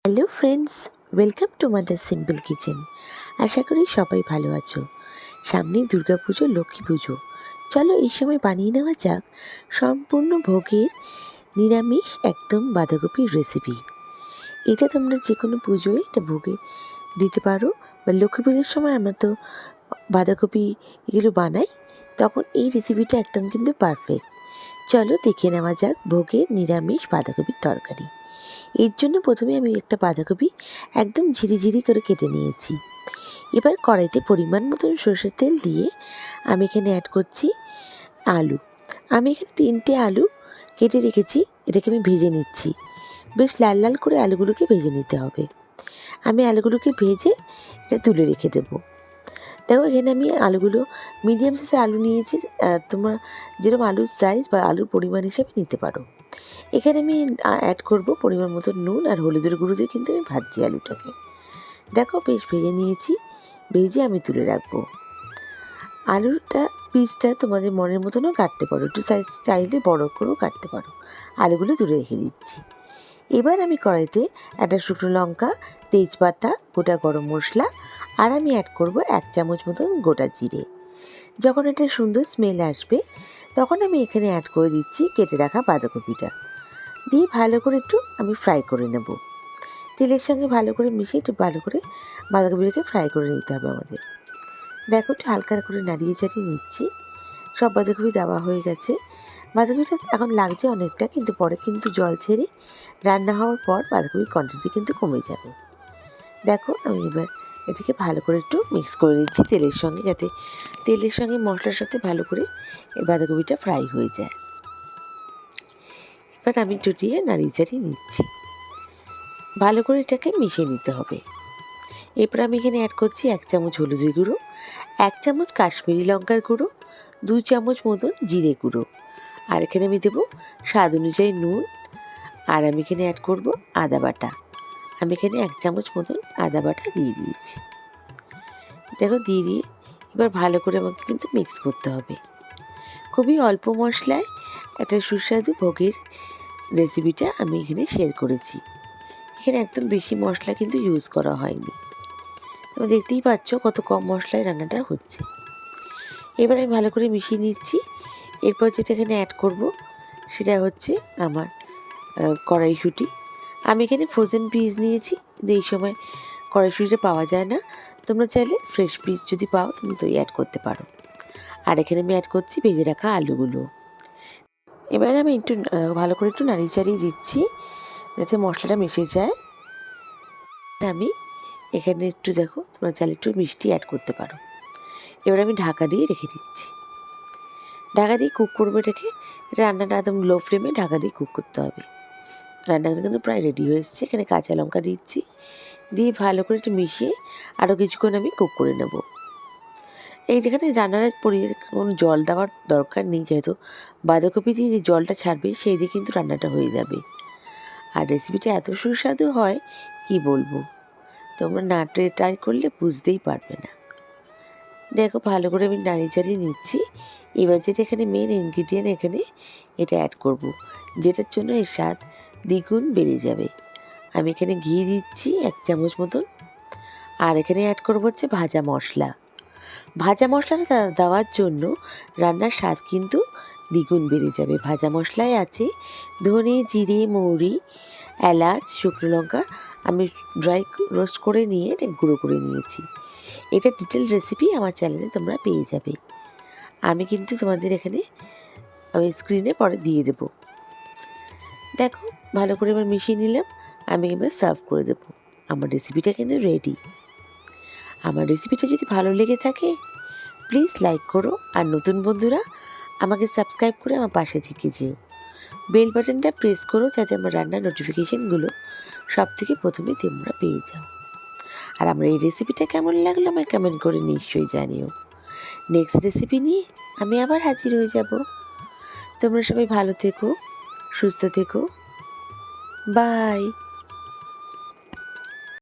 Hello friends, welcome to Mother Simple Kitchen. আশা করি সবাই ভালো আছো। সামনেই দুর্গাপুজো, লক্ষ্মী পুজো। চলো এই সময় বানিয়ে নেওয়া যাক সম্পূর্ণ ভোগের নিরামিষ একদম বাঁধাকপির রেসিপি। এটা তোমরা যে কোনো পুজোয় এটা ভোগে দিতে পারো, বা লক্ষ্মী পুজোর সময় আমরা তো বাঁধাকপি এগুলো বানাই, তখন এই রেসিপিটা একদম কিন্তু পারফেক্ট। চলো দেখে নেওয়া যাক ভোগের নিরামিষ বাঁধাকপির তরকারি। এর জন্য প্রথমে আমি একটা বাঁধাকপি একদম ঝিরি করে কেটে নিয়েছি। এবার কড়াইতে পরিমাণ মতন সরষের তেল দিয়ে আমি এখানে অ্যাড করছি আলু। আমি এখানে 3টে আলু কেটে রেখেছি, এটাকে আমি ভেজে নিচ্ছি। বেশ লাল লাল করে আলুগুলোকে ভেজে নিতে হবে। আমি আলুগুলোকে ভেজে এটা তুলে রেখে দেবো। দেখো এখানে আমি আলুগুলো মিডিয়াম সাইজের আলু নিয়েছি। তোমরা যেরকম আলুর সাইজ বা আলুর পরিমাণ হিসেবে নিতে পারো। এখানে আমি অ্যাড করব পরিমাণ মতো নুন আর হলুদের গুঁড়ো দিয়ে কিন্তু আমি ভাজছি আলুটাকে। দেখো বেশ ভেজে নিয়েছি, ভেজে আমি তুলে রাখবো। আলুটা পিসটা তোমাদের মনের মতনও কাটতে পারো, একটু সাইজ চাইলে বড় করেও কাটতে পারো। আলুগুলো তুলে রেখে দিচ্ছি। এবার আমি কড়াইতে একটা শুকনো লঙ্কা, তেজপাতা, গোটা গরম মশলা আর আমি অ্যাড করব 1 চামচ মতন গোটা জিরে। যখন একটা সুন্দর স্মেল আসবে তখন আমি এখানে অ্যাড করে দিচ্ছি কেটে রাখা বাঁধাকপিটা, দিয়ে ভালো করে একটু আমি ফ্রাই করে নেব। তেলের সঙ্গে ভালো করে মিশিয়ে একটু ভালো করে বাঁধাকপিটাকে ফ্রাই করে নিতে হবে আমাদের। দেখো একটু হালকা করে নাড়িয়ে চাড়িয়ে নিচ্ছি। সব বাঁধাকপি দেওয়া হয়ে গেছে। বাঁধাকপিটা এখন লাগছে অনেকটা, কিন্তু পরে কিন্তু জল ছেড়ে রান্না হওয়ার পর বাঁধাকপির কোয়ান্টিটি কিন্তু কমে যাবে। দেখো আমি এবার এটাকে ভালো করে একটু মিক্স করে নিচ্ছি তেলের সঙ্গে, যাতে তেলের সঙ্গে মশলার সাথে ভালো করে এই বাঁধাকপিটা ফ্রাই হয়ে যায়। এবার আমি একটু দিয়ে নাড়িয়ে চাড়িয়ে নিচ্ছি। ভালো করে এটাকে মিশিয়ে নিতে হবে। এরপর আমি এখানে অ্যাড করছি 1 চামচ হলুদের গুঁড়ো, 1 চামচ কাশ্মীরি লঙ্কার গুঁড়ো, 2 চামচ মতন জিরে গুঁড়ো, আর এখানে আমি দেবো স্বাদ অনুযায়ী নুন। আর আমি এখানে অ্যাড করব আদা বাটা। আমি এখানে 1 চামচ মতন আদা বাটা দিয়ে দিয়েছি। দেখো দিয়ে এবার ভালো করে আমাকে কিন্তু মিক্স করতে হবে। খুবই অল্প মশলায় একটা সুস্বাদু ভোগের রেসিপিটা আমি এখানে শেয়ার করেছি। এখানে একদম বেশি মশলা কিন্তু ইউজ করা হয়নি। তোমরা দেখতেই পাচ্ছ কত কম মশলায় রান্নাটা হচ্ছে। এবার আমি ভালো করে মিশিয়ে নিচ্ছি। এরপর যেটা এখানে অ্যাড করব সেটা হচ্ছে আমার কড়াইশুঁটি। আমি এখানে ফ্রোজেন পিস নিয়েছি, কিন্তু এই সময় কড়াইশুঁটিটা পাওয়া যায় না। তোমরা চাইলে ফ্রেশ পিস যদি পাও তুমি তো অ্যাড করতে পারো। আর এখানে আমি অ্যাড করছি ভেজে রাখা আলুগুলো। এবার আমি একটু ভালো করে একটু নাড়িয়ে চাড়িয়ে দিচ্ছি যাতে মশলাটা মিশে যায়। আমি এখানে একটু দেখো তোমরা চাইলে একটু মিষ্টি অ্যাড করতে পারো। এবার আমি ঢাকা দিয়ে রেখে দিচ্ছি। ঢাকা দিয়ে কুক করবো এটাকে। এটা রান্নাটা একদম লো ফ্লেমে ঢাকা দিয়ে কুক করতে হবে। রান্নাটা কিন্তু প্রায় রেডি হয়ে এসছে। এখানে কাঁচা লঙ্কা দিচ্ছি, দিয়ে ভালো করে একটু মিশিয়ে আরও কিছুক্ষণ আমি কুক করে নেব। যেখানে রান্নার কোনো জল দেওয়ার দরকার নেই, যেহেতু বাঁধাকপি দিয়ে যে জলটা ছাড়বে সেই দিয়ে কিন্তু রান্নাটা হয়ে যাবে। আর রেসিপিটা এত সুস্বাদু হয় কি বলবো, তোমরা না ট্রাই করলে বুঝতেই পারবে না। দেখো ভালো করে আমি নাড়িয়ে চাড়িয়ে নিচ্ছি। এবার যেটা এখানে মেন ইনগ্রিডিয়েন্ট এখানে এটা অ্যাড করব, যেটার জন্য এর স্বাদ দ্বিগুণ বেড়ে যাবে। আমি এখানে ঘি দিচ্ছি 1 চামচ মতন। আর এখানে অ্যাড করবো হচ্ছে ভাজা মশলা। ভাজা মশলাটা দেওয়ার জন্য রান্নার স্বাদ কিন্তু দ্বিগুণ বেড়ে যাবে। ভাজা মশলায় আছে ধনে, জিরে, মৌরি, এলাচ, শুকনো লঙ্কা। আমি ড্রাই রোস্ট করে নিয়ে এটা গুঁড়ো করে নিয়েছি। এটা ডিটেল রেসিপি আমার চ্যানেলে তোমরা পেয়ে যাবে। আমি কিন্তু তোমাদের এখানে আমি স্ক্রিনে পরে দিয়ে দেব। দেখো ভালো করে এবার মিশিয়ে নিলাম। আমি এবার সার্ভ করে দেবো। আমার রেসিপিটা কিন্তু রেডি। আমার রেসিপিটা যদি ভালো লেগে থাকে প্লিজ লাইক করো, আর নতুন বন্ধুরা আমাকে সাবস্ক্রাইব করে আমার পাশে থেকে যেও। বেল বাটনটা প্রেস করো যাতে আমার রান্নার নোটিফিকেশানগুলো সব থেকে প্রথমে তোমরা পেয়ে যাও। আর আমার এই রেসিপিটা কেমন লাগলো আমায় কমেন্ট করে নিশ্চয়ই জানিও। নেক্সট রেসিপি নিয়ে আমি আবার হাজির হয়ে যাব। তোমরা সবাই ভালো থেকো, সুস্থ থেকো। বাই।